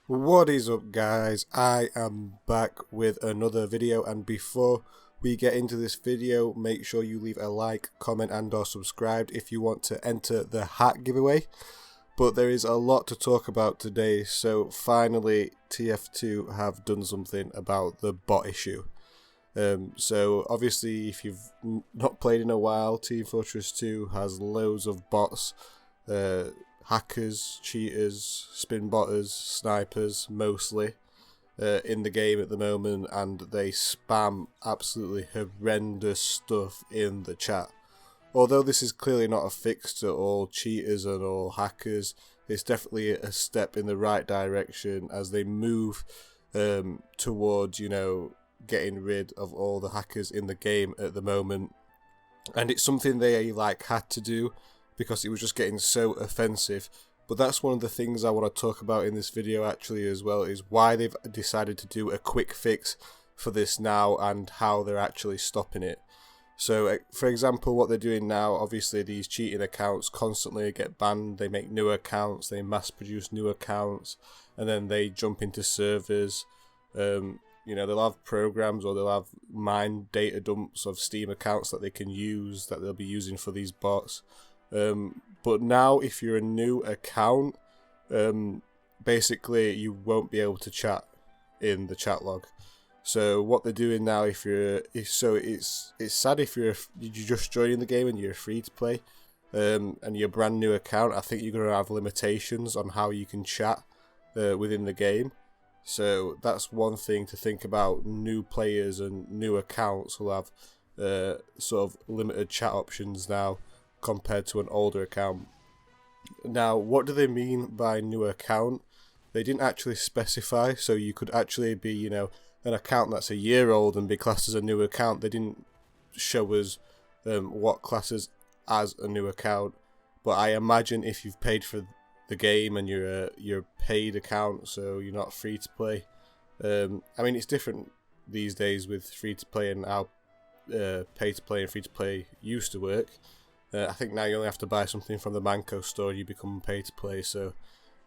What is up, guys? I am back with another video, and before we get into this video, make sure you leave a like, comment and or subscribe if you want to enter the hat giveaway. But there is a lot to talk about today, so finally TF2 have done something about the bot issue. So obviously, if you've not played in a while, Team Fortress 2 has loads of bots, hackers, cheaters, spin botters, snipers mostly in the game at the moment, and they spam absolutely horrendous stuff in the chat. Although this is clearly not a fix to all cheaters and all hackers, it's definitely a step in the right direction as they move towards, getting rid of all the hackers in the game at the moment. And it's something they had to do because it was just getting so offensive. But that's one of the things I want to talk about in this video actually as well, is why they've decided to do a quick fix for this now and how they're actually stopping it. So for example, what they're doing now, obviously these cheating accounts constantly get banned. They make new accounts, they mass produce new accounts, and then they jump into servers. They'll have programs or they'll have mine data dumps of Steam accounts that they can use, that they'll be using for these bots. But now if you're a new account, basically you won't be able to chat in the chat log. So what they're doing now, it's sad if you're just joining the game and you're free to play, and you're a brand new account. I think you're going to have limitations on how you can chat within the game. So that's one thing to think about. New players and new accounts will have sort of limited chat options now compared to an older account. Now, what do they mean by new account? They didn't actually specify, so you could actually be, an account that's a year old and be classed as a new account. They didn't show us what classes as a new account, but I imagine if you've paid for the game and you're a paid account, so you're not free to play. It's different these days with free to play and how pay to play and free to play used to work. I think now you only have to buy something from the Manco store and you become pay to play, so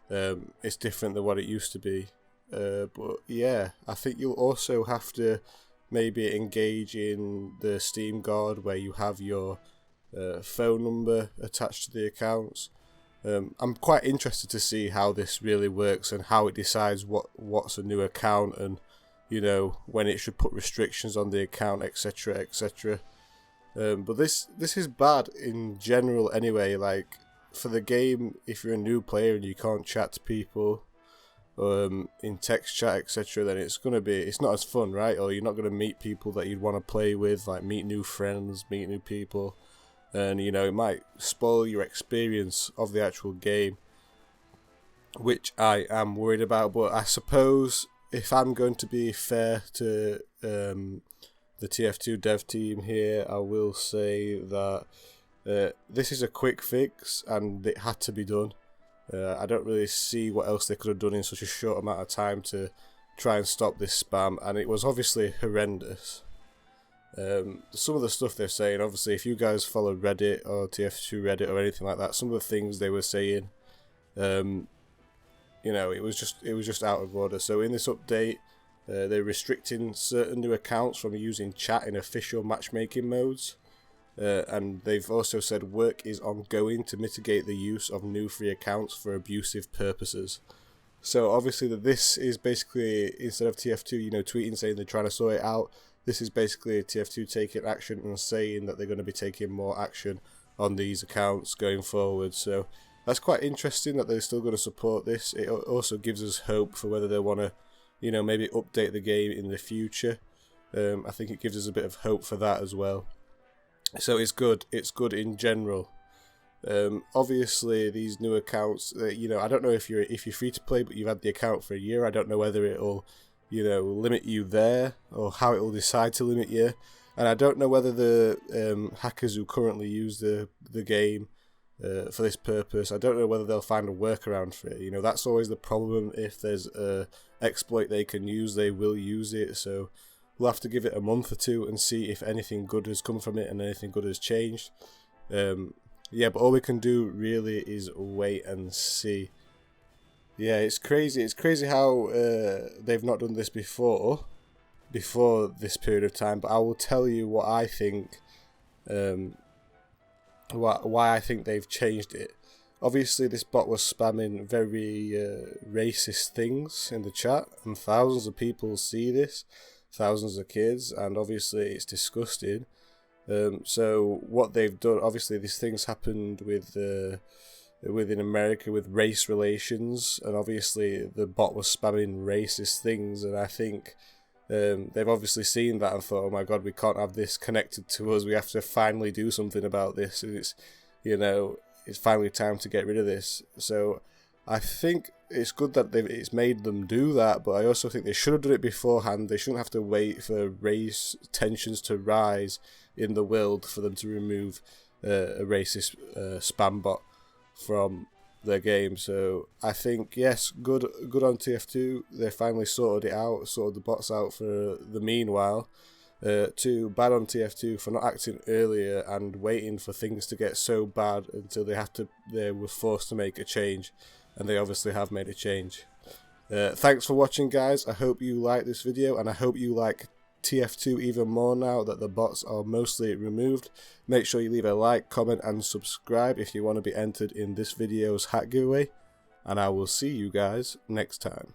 it's different than what it used to be. But yeah, I think you'll also have to maybe engage in the Steam Guard where you have your phone number attached to the accounts. I'm quite interested to see how this really works and how it decides what's a new account and when it should put restrictions on the account, etc., etc. But this is bad in general anyway. Like for the game, if you're a new player and you can't chat to people in text chat, etc., then it's not as fun, right? Or you're not going to meet people that you'd want to play with, like meet new friends, meet new people. And it might spoil your experience of the actual game, which I am worried about. But I suppose if I'm going to be fair to the TF2 dev team here, I will say that this is a quick fix and it had to be done. I don't really see what else they could have done in such a short amount of time to try and stop this spam, and it was obviously horrendous. Some of the stuff they're saying, obviously, if you guys follow Reddit or TF2 Reddit or anything like that, some of the things they were saying, it was just out of order. So in this update, they're restricting certain new accounts from using chat in official matchmaking modes, and they've also said work is ongoing to mitigate the use of new free accounts for abusive purposes. So obviously this is basically, instead of TF2, tweeting saying they're trying to sort it out, this is basically TF2 taking action and saying that they're going to be taking more action on these accounts going forward. So that's quite interesting that they're still going to support this. It also gives us hope for whether they want to, maybe update the game in the future. I think it gives us a bit of hope for that as well. So it's good. It's good in general. Obviously, these new accounts, I don't know if you're free to play, but you've had the account for a year. I don't know whether it'll limit you there, or how it will decide to limit you. And I don't know whether the hackers who currently use the game for this purpose, I don't know whether they'll find a workaround for it. That's always the problem. If there's a exploit they can use, they will use it. So we'll have to give it a month or two and see if anything good has come from it and anything good has changed. But all we can do really is wait and see. Yeah, it's crazy. It's crazy how they've not done this before this period of time. But I will tell you what I think. Why I think they've changed it. Obviously, this bot was spamming very racist things in the chat, and thousands of people see this, thousands of kids, and obviously it's disgusting. So what they've done, obviously, these things happened within America with race relations, and obviously the bot was spamming racist things, and I think they've obviously seen that and thought, oh my god, we can't have this connected to us, we have to finally do something about this, and it's, it's finally time to get rid of this. So I think it's good that it's made them do that, but I also think they should have done it beforehand. They shouldn't have to wait for race tensions to rise in the world for them to remove a racist spam bot from their game. So I think, yes, good on TF2. They finally sorted it out, sorted the bots out for the meanwhile. Too bad on TF2 for not acting earlier and waiting for things to get so bad until they were forced to make a change, and they obviously have made a change. Thanks for watching, guys. I hope you like this video, and I hope you like TF2 even more now that the bots are mostly removed. Make sure you leave a like, comment and subscribe if you want to be entered in this video's hat giveaway, and I will see you guys next time.